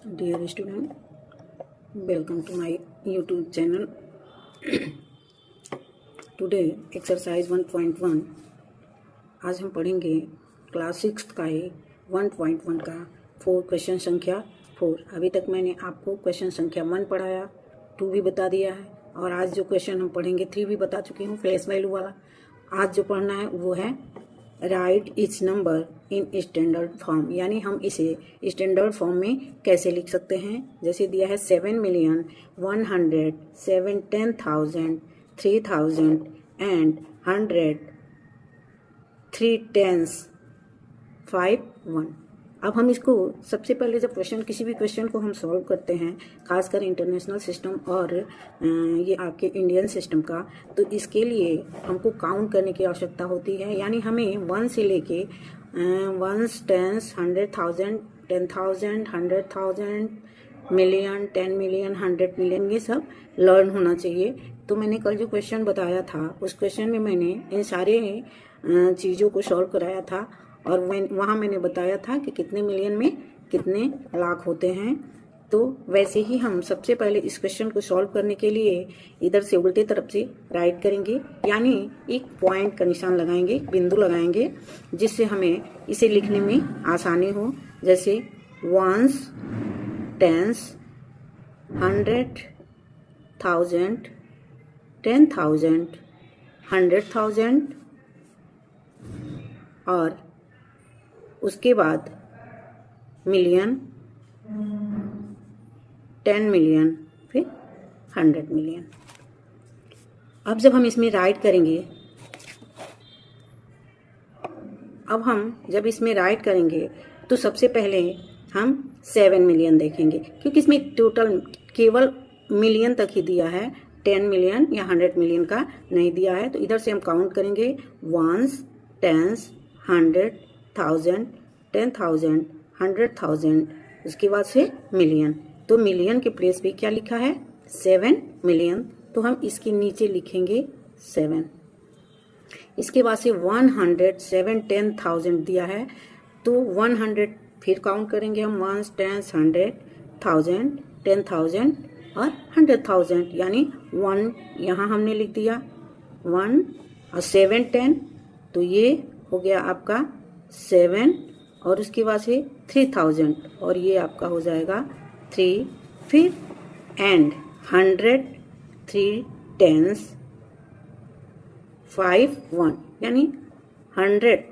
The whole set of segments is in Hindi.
Dear student, welcome to my YouTube channel. Today exercise 1.1 आज हम पढ़ेंगे क्लास 6 का ही 1.1 का 4 क्वेश्चन संख्या 4। अभी तक मैंने आपको क्वेश्चन संख्या 1 पढ़ाया, 2 भी बता दिया है और आज जो क्वेश्चन हम पढ़ेंगे 3 भी बता चुकी हूँ फ्लैश वैल्यू वाला। आज जो पढ़ना है वो है right each number in standard form, यानी हम इसे स्टैंडर्ड फॉर्म में कैसे लिख सकते हैं। जैसे दिया है 7,107,10,000 3,000 एंड 100 3 10s 5 1। अब हम इसको सबसे पहले जब किसी भी क्वेश्चन को हम सॉल्व करते हैं, खासकर इंटरनेशनल सिस्टम और ये आपके इंडियन सिस्टम का, तो इसके लिए हमको काउंट करने की आवश्यकता होती है। यानी हमें 1 से लेके 1s 10s 100,000 10,000 100,000 million 10 million 100 million ये सब लर्न होना चाहिए। तो मैंने कल जो क्वेश्चन बताया था उस क्वेश्चन में मैंने इन सारे चीज़ों को सॉल्व कराया था और वहाँ मैंने बताया था कि कितने मिलियन में कितने लाख होते हैं। तो वैसे ही हम सबसे पहले इस क्वेश्चन को सॉल्व करने के लिए इधर से उल्टे तरफ से राइट करेंगे, यानी एक पॉइंट का निशान लगाएंगे, बिंदु लगाएंगे, जिससे हमें इसे लिखने में आसानी हो। जैसे 1s 10s 100,000 10,000 100,000 और उसके बाद मिलियन 10 मिलियन फिर 100 मिलियन। अब जब हम इसमें राइट करेंगे, जब इसमें राइट करेंगे तो सबसे पहले हम 7 मिलियन देखेंगे, क्योंकि इसमें टोटल केवल मिलियन तक ही दिया है, 10 मिलियन या 100 मिलियन का नहीं दिया है। तो इधर से हम काउंट करेंगे 1s 10s 100,000 10,000 100,000, उसके बाद से मिलियन। तो मिलियन के प्लेस पे क्या लिखा है 7 मिलियन, तो हम इसके नीचे लिखेंगे 7। इसके बाद से 107 10,000 दिया है, तो 100 फिर काउंट करेंगे हम 1s 10s 100,000 10,000 और 100,000, यानी 1 यहाँ हमने लिख दिया 1 और 7 10, तो ये हो गया आपका 7 और उसके बाद से 3,000 और ये आपका हो जाएगा 3, फिर एंड 100 3 10s 5 1, यानी 100।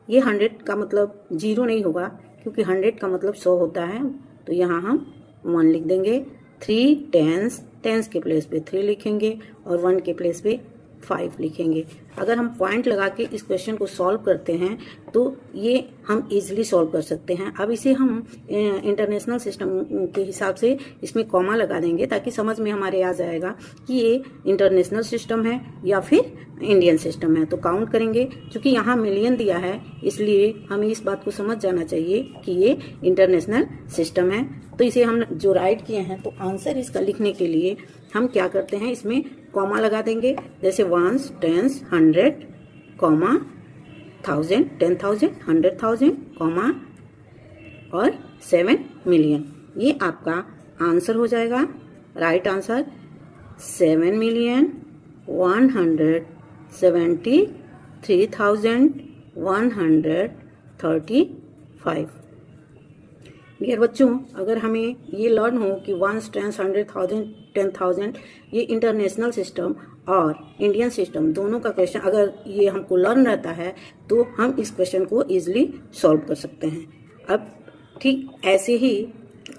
ये 100 का मतलब 0 नहीं होगा, क्योंकि 100 का मतलब 100 होता है, तो यहाँ हम 1 लिख देंगे। 3 10s 10s के प्लेस पे 3 लिखेंगे और 1 के प्लेस पे 5 लिखेंगे। अगर हम पॉइंट लगा के इस क्वेश्चन को सॉल्व करते हैं तो ये हम इजीली सॉल्व कर सकते हैं। अब इसे हम इंटरनेशनल सिस्टम के हिसाब से इसमें कॉमा लगा देंगे, ताकि समझ में हमारे आ जाएगा कि ये इंटरनेशनल सिस्टम है या फिर इंडियन सिस्टम है। तो काउंट करेंगे, क्योंकि यहाँ मिलियन दिया है इसलिए हमें इस बात को समझ जाना चाहिए कि ये इंटरनेशनल सिस्टम है। तो इसे हम जो राइट किए हैं, तो आंसर इसका लिखने के लिए हम क्या करते हैं, इसमें कॉमा लगा देंगे। जैसे 1s 10s 100 कॉमा 1000 10,000 100,000 कॉमा और 7 मिलियन। ये आपका आंसर हो जाएगा। Right answer 7,173,135। डियर बच्चों, अगर हमें ये लर्न हो कि 1s 10s 100,000 10,000 ये इंटरनेशनल सिस्टम और इंडियन सिस्टम दोनों का क्वेश्चन अगर ये हमको लर्न रहता है, तो हम इस क्वेश्चन को इजीली सॉल्व कर सकते हैं। अब ठीक ऐसे ही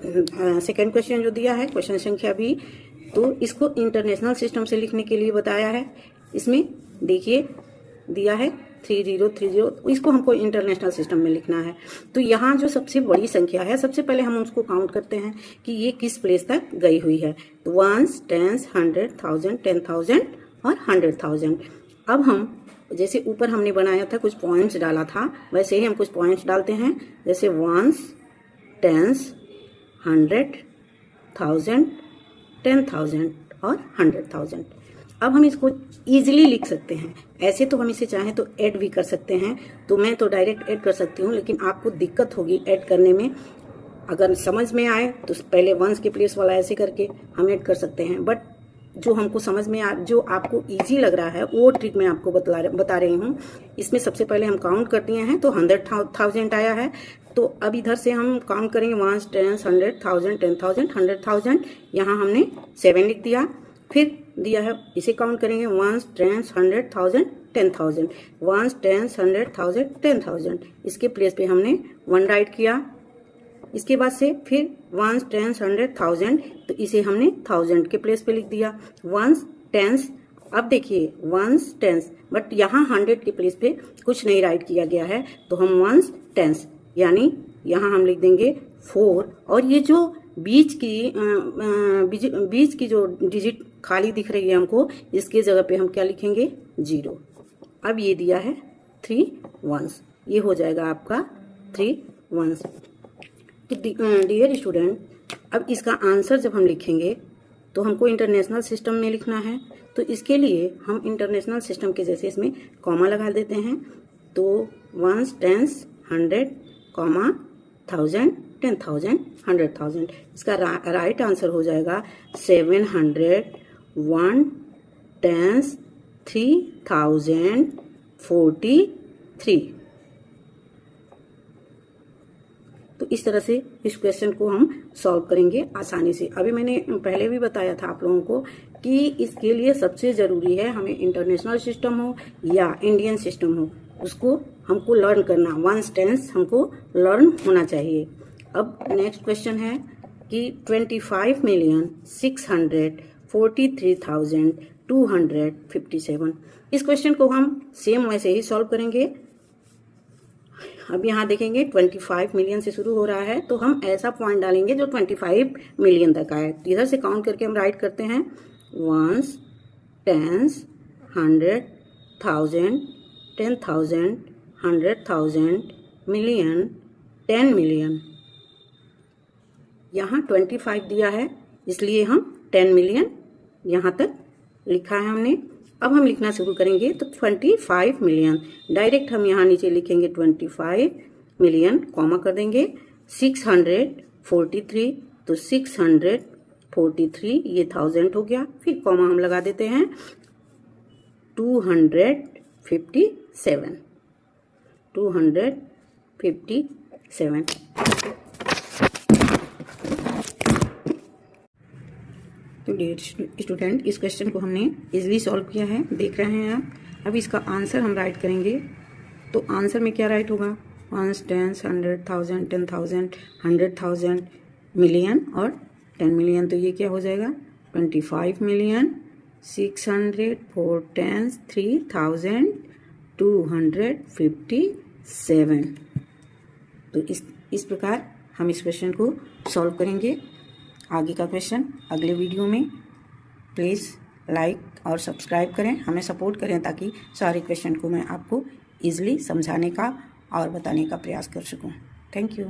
सेकंड क्वेश्चन जो दिया है क्वेश्चन संख्या भी, तो इसको इंटरनेशनल सिस्टम से लिखने के लिए बताया है। इसमें देखिए दिया है 3030, इसको हमको इंटरनेशनल सिस्टम में लिखना है। तो यहाँ जो सबसे बड़ी संख्या है, सबसे पहले हम उसको काउंट करते हैं कि ये किस प्लेस तक गई हुई है। तो 1s 10s 100,000 10,000 और 100,000। अब हम जैसे ऊपर हमने बनाया था, कुछ पॉइंट्स डाला था, वैसे ही हम कुछ पॉइंट्स डालते हैं। जैसे 1s 10s 100,000 10,000 और 100,000। अब हम इसको इजीली लिख सकते हैं। ऐसे तो हम इसे चाहें तो ऐड भी कर सकते हैं, तो मैं तो डायरेक्ट ऐड कर सकती हूँ, लेकिन आपको दिक्कत होगी ऐड करने में, अगर समझ में आए तो पहले वंस के प्लेस वाला ऐसे करके हम ऐड कर सकते हैं, बट जो हमको समझ में जो आपको इजी लग रहा है वो ट्रिक मैं आपको बता रही हूँ। इसमें सबसे पहले हम काउंट कर दिए हैं तो 100,000 आया है। तो अब इधर से हम काउंट करेंगे 1, 10, 100,000, 10,000, 100,000। यहाँ हमने 7 लिख दिया, फिर दिया है इसे काउंट करेंगे 1, 10, 100,000, 10,000, 1, 10, 100,000, 10,000। इसके प्लेस पे हमने 1 राइट किया। इसके बाद से फिर 1, 10, 100,000, तो इसे हमने 1000 के प्लेस पे लिख दिया। 1, 10, अब देखिए 1, 10, बट यहाँ 100 के प्लेस पे कुछ नहीं राइट किया गया है, तो हम 1, 10 यानी यहाँ हम लिख देंगे 4, और ये जो बीच की जो डिजिट खाली दिख रही है हमको, इसके जगह पे हम क्या लिखेंगे 0। अब ये दिया है 3 1s, ये हो जाएगा आपका 3 1s। डियर स्टूडेंट, अब इसका आंसर जब हम लिखेंगे तो हमको इंटरनेशनल सिस्टम में लिखना है, तो इसके लिए हम इंटरनेशनल सिस्टम के जैसे इसमें कॉमा लगा देते हैं। तो 1, 10, 100, 1000, 10,000, 100,000। इसका राइट आंसर हो जाएगा 700, 1, 10, 3,043। तो इस तरह से इस क्वेश्चन को हम सॉल्व करेंगे आसानी से। अभी मैंने पहले भी बताया था आप लोगों को कि इसके लिए सबसे ज़रूरी है हमें इंटरनेशनल सिस्टम हो या इंडियन सिस्टम हो, उसको हमको लर्न करना, 1 टेंस हमको लर्न होना चाहिए। अब नेक्स्ट क्वेश्चन है कि 25,643,257। इस क्वेश्चन को हम सेम वैसे ही सॉल्व करेंगे। अब यहाँ देखेंगे 25 मिलियन से शुरू हो रहा है, तो हम ऐसा पॉइंट डालेंगे जो 25 मिलियन तक आए। इधर से काउंट करके हम राइट करते हैं 1s, 10s, 100,000, 10,000, 100,000, मिलियन, 10 मिलियन। यहाँ 25 दिया है इसलिए हम 10 मिलियन यहाँ तक लिखा है हमने। अब हम लिखना शुरू करेंगे तो 25 मिलियन, डायरेक्ट हम यहाँ नीचे लिखेंगे 25 मिलियन, कॉमा कर देंगे 643, तो 643 ये 1000 हो गया, फिर कॉमा हम लगा देते हैं 257, 257। तो डियर स्टूडेंट, इस क्वेश्चन को हमने इजीली सॉल्व किया है, देख रहे हैं आप। अब इसका आंसर हम राइट करेंगे, तो आंसर में क्या राइट होगा 1, 10, 100,000, 10,000, 100,000, मिलियन और 10 मिलियन। तो ये क्या हो जाएगा 25 मिलियन 600 4 10 3,257। तो इस प्रकार हम इस क्वेश्चन को सॉल्व करेंगे। आगे का क्वेश्चन अगले वीडियो में। प्लीज़ लाइक और सब्सक्राइब करें, हमें सपोर्ट करें ताकि सारे क्वेश्चन को मैं आपको ईजिली समझाने का और बताने का प्रयास कर सकूं। Thank you.